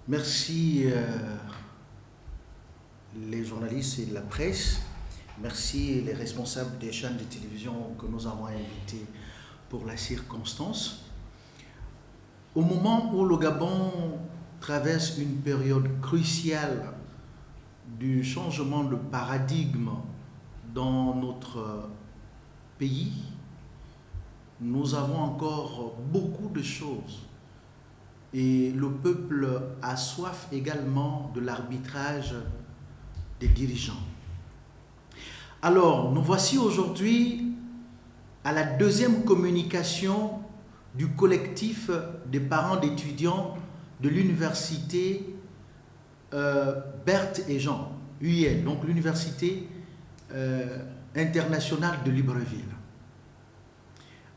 Merci les journalistes et la presse, merci les responsables des chaînes de télévision que nous avons invités pour la circonstance. Au moment où le Gabon traverse une période cruciale du changement de paradigme dans notre pays, nous avons encore beaucoup de choses. Et le peuple a soif également de l'arbitrage des dirigeants. Alors, nous voici aujourd'hui à la deuxième communication du collectif des parents d'étudiants de l'université Berthe et Jean, UIL, donc l'université internationale de Libreville.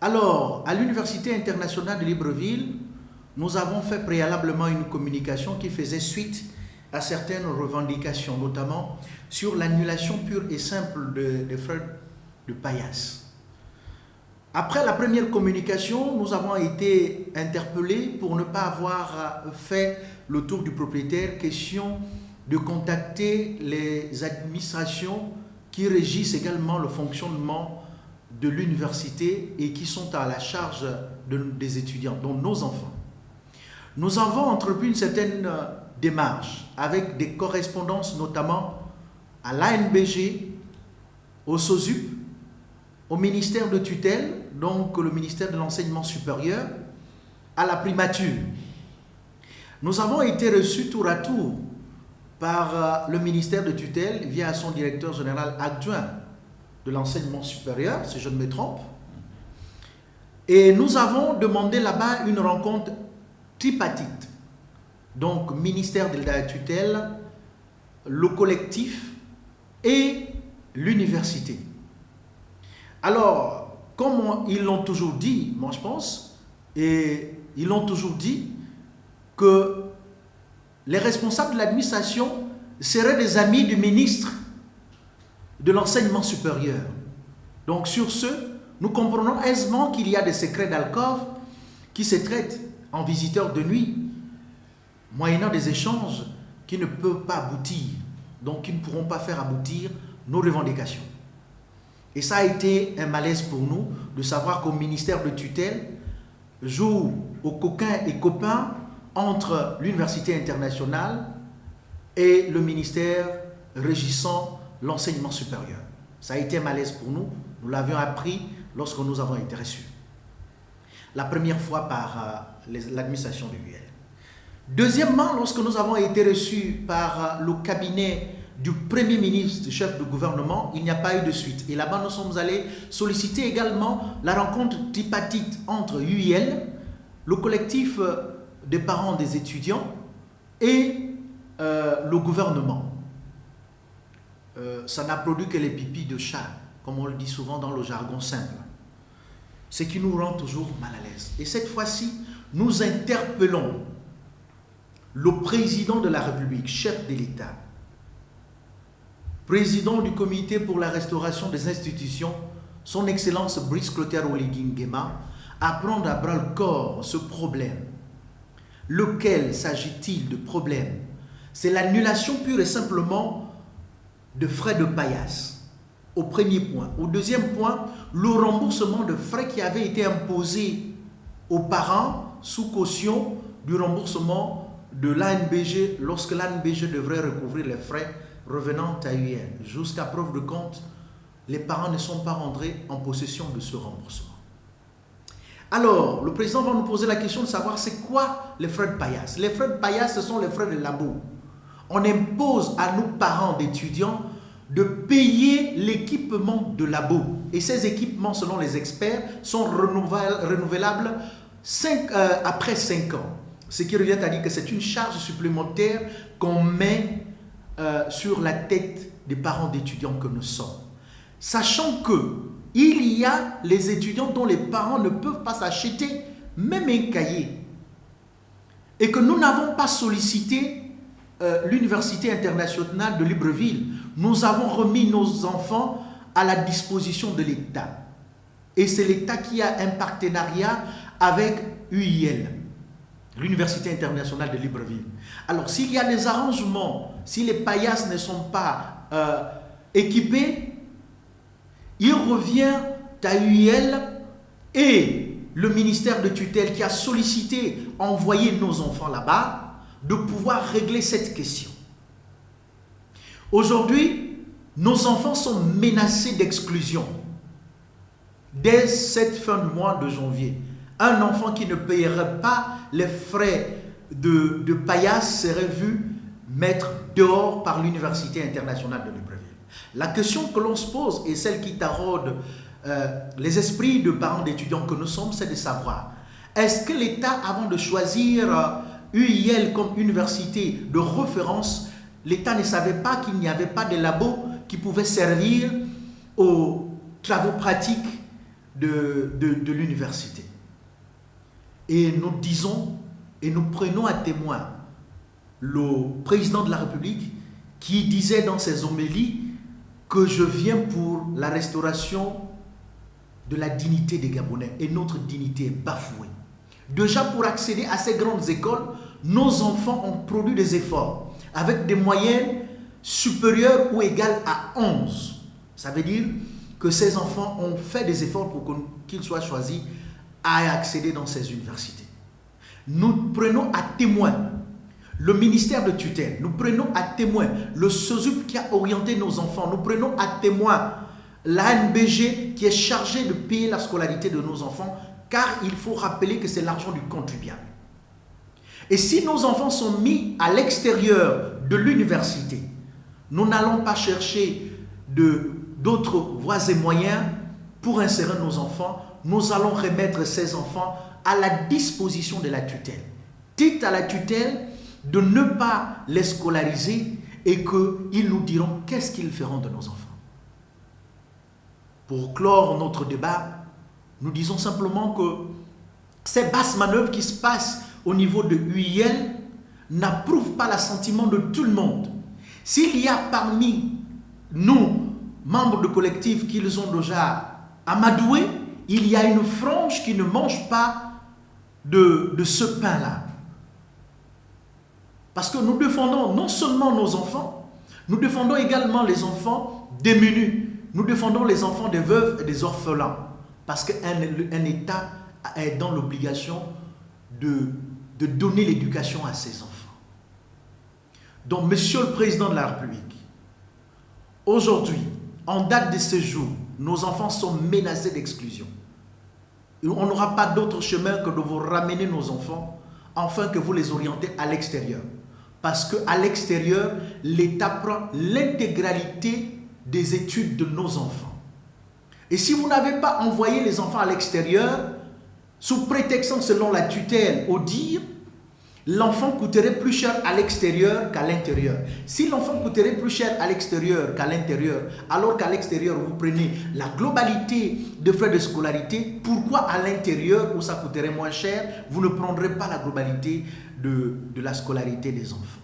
Alors, à l'université internationale de Libreville, nous avons fait préalablement une communication qui faisait suite à certaines revendications, notamment sur l'annulation pure et simple des frais de paillasse. Après la première communication, nous avons été interpellés pour ne pas avoir fait le tour du propriétaire, question de contacter les administrations qui régissent également le fonctionnement de l'université et qui sont à la charge des étudiants, dont nos enfants. Nous avons entrepris une certaine démarche avec des correspondances notamment à l'ANBG, au SOSUP, au ministère de tutelle, donc le ministère de l'enseignement supérieur, à la primature. Nous avons été reçus tour à tour par le ministère de tutelle via son directeur général adjoint de l'enseignement supérieur, si je ne me trompe. Et nous avons demandé là-bas une rencontre tripartite, donc ministère de la tutelle, le collectif et l'université. Alors, comme ils l'ont toujours dit, moi je pense, et ils l'ont toujours dit que les responsables de l'administration seraient des amis du ministre de l'enseignement supérieur. Donc sur ce, nous comprenons aisément qu'il y a des secrets d'alcôve qui se traitent en visiteurs de nuit, moyennant des échanges qui ne peuvent pas aboutir, donc qui ne pourront pas faire aboutir nos revendications. Et ça a été un malaise pour nous de savoir qu'au ministère de tutelle joue au coquin et copain entre l'université internationale et le ministère régissant l'enseignement supérieur. Ça a été un malaise pour nous, nous l'avions appris lorsque nous avons été reçus. La première fois par l'administration de l'UL. Deuxièmement, lorsque nous avons été reçus par le cabinet du Premier ministre, chef de gouvernement, il n'y a pas eu de suite. Et là-bas, nous sommes allés solliciter également la rencontre tripartite entre UIL, le collectif des parents des étudiants et le gouvernement. Ça n'a produit que les pipis de chat, comme on le dit souvent dans le jargon simple. Ce qui nous rend toujours mal à l'aise. Et cette fois-ci, nous interpellons le président de la République, chef de l'État, président du comité pour la restauration des institutions, son Excellence Brice Clotaire Oligui Nguema, à prendre à bras le corps ce problème. Lequel s'agit-il de problème? C'est l'annulation pure et simplement de frais de paillasse. Au premier point. Au deuxième point, le remboursement de frais qui avait été imposé aux parents sous caution du remboursement de l'ANBG lorsque l'ANBG devrait recouvrir les frais revenant à UIL. Jusqu'à preuve de compte, les parents ne sont pas rentrés en possession de ce remboursement. Alors, le président va nous poser la question de savoir c'est quoi les frais de paillasse. Les frais de paillasse, ce sont les frais de labo. On impose à nos parents d'étudiants de payer l'équipement de labo. Et ces équipements, selon les experts, sont renouvelables après 5 ans. Ce qui revient à dire que c'est une charge supplémentaire qu'on met sur la tête des parents d'étudiants que nous sommes. Sachant que il y a les étudiants dont les parents ne peuvent pas s'acheter même un cahier. Et que nous n'avons pas sollicité l'Université internationale de Libreville. Nous avons remis nos enfants à la disposition de l'État. Et c'est l'État qui a un partenariat avec UIL, l'Université internationale de Libreville. Alors, s'il y a des arrangements, si les paillasses ne sont pas équipés, il revient à UIL et le ministère de tutelle qui a sollicité envoyer nos enfants là-bas de pouvoir régler cette question. Aujourd'hui, nos enfants sont menacés d'exclusion. Dès cette fin de mois de janvier, un enfant qui ne payerait pas les frais de paillasse serait vu mettre dehors par l'Université internationale de Libreville. La question que l'on se pose et celle qui taraude les esprits de parents d'étudiants que nous sommes, c'est de savoir, est-ce que l'État, avant de choisir UIL comme université de référence, l'État ne savait pas qu'il n'y avait pas de labo qui pouvait servir aux travaux pratiques de l'université. Et nous disons et nous prenons à témoin le président de la République qui disait dans ses homélies que je viens pour la restauration de la dignité des Gabonais et notre dignité est bafouée. Déjà pour accéder à ces grandes écoles, nos enfants ont produit des efforts avec des moyennes supérieures ou égales à 11. Ça veut dire que ces enfants ont fait des efforts pour qu'ils soient choisis à accéder dans ces universités. Nous prenons à témoin le ministère de tutelle, nous prenons à témoin le SOSUP qui a orienté nos enfants, nous prenons à témoin l'ANBG qui est chargé de payer la scolarité de nos enfants, car il faut rappeler que c'est l'argent du contribuable. Et si nos enfants sont mis à l'extérieur de l'université, nous n'allons pas chercher d'autres voies et moyens pour insérer nos enfants, nous allons remettre ces enfants à la disposition de la tutelle. Dites à la tutelle de ne pas les scolariser et qu'ils nous diront qu'est-ce qu'ils feront de nos enfants. Pour clore notre débat, nous disons simplement que ces basses manœuvres qui se passent au niveau de UIL n'approuvent pas l'assentiment de tout le monde. S'il y a parmi nous, membres de collectifs qu'ils ont déjà amadoués, il y a une frange qui ne mange pas de ce pain-là. Parce que nous défendons non seulement nos enfants, nous défendons également les enfants démunis. Nous défendons les enfants des veuves et des orphelins. Parce qu'un État est dans l'obligation de donner l'éducation à ses enfants. Donc, Monsieur le Président de la République, aujourd'hui, en date de ce jour, nos enfants sont menacés d'exclusion. On n'aura pas d'autre chemin que de vous ramener nos enfants, afin que vous les orientez à l'extérieur. Parce qu'à l'extérieur, l'État prend l'intégralité des études de nos enfants. Et si vous n'avez pas envoyé les enfants à l'extérieur, sous prétextant selon la tutelle au dire, l'enfant coûterait plus cher à l'extérieur qu'à l'intérieur. Si l'enfant coûterait plus cher à l'extérieur qu'à l'intérieur, alors qu'à l'extérieur vous prenez la globalité de frais de scolarité, pourquoi à l'intérieur où ça coûterait moins cher, vous ne prendrez pas la globalité de la scolarité des enfants?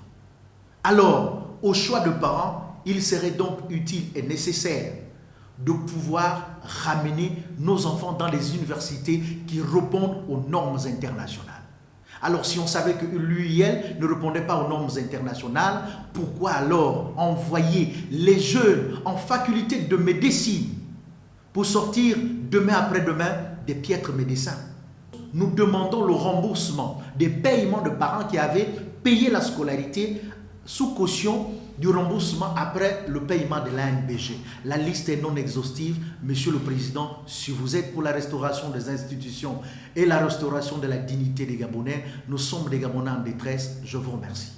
Alors, au choix de parents, il serait donc utile et nécessaire de pouvoir ramener nos enfants dans les universités qui répondent aux normes internationales. Alors, si on savait que l'UIL ne répondait pas aux normes internationales, pourquoi alors envoyer les jeunes en faculté de médecine pour sortir demain après-demain des piètres médecins? Nous demandons le remboursement des paiements de parents qui avaient payé la scolarité sous caution du remboursement après le paiement de l'ANBG. La liste est non exhaustive. Monsieur le Président, si vous êtes pour la restauration des institutions et la restauration de la dignité des Gabonais, nous sommes des Gabonais en détresse. Je vous remercie.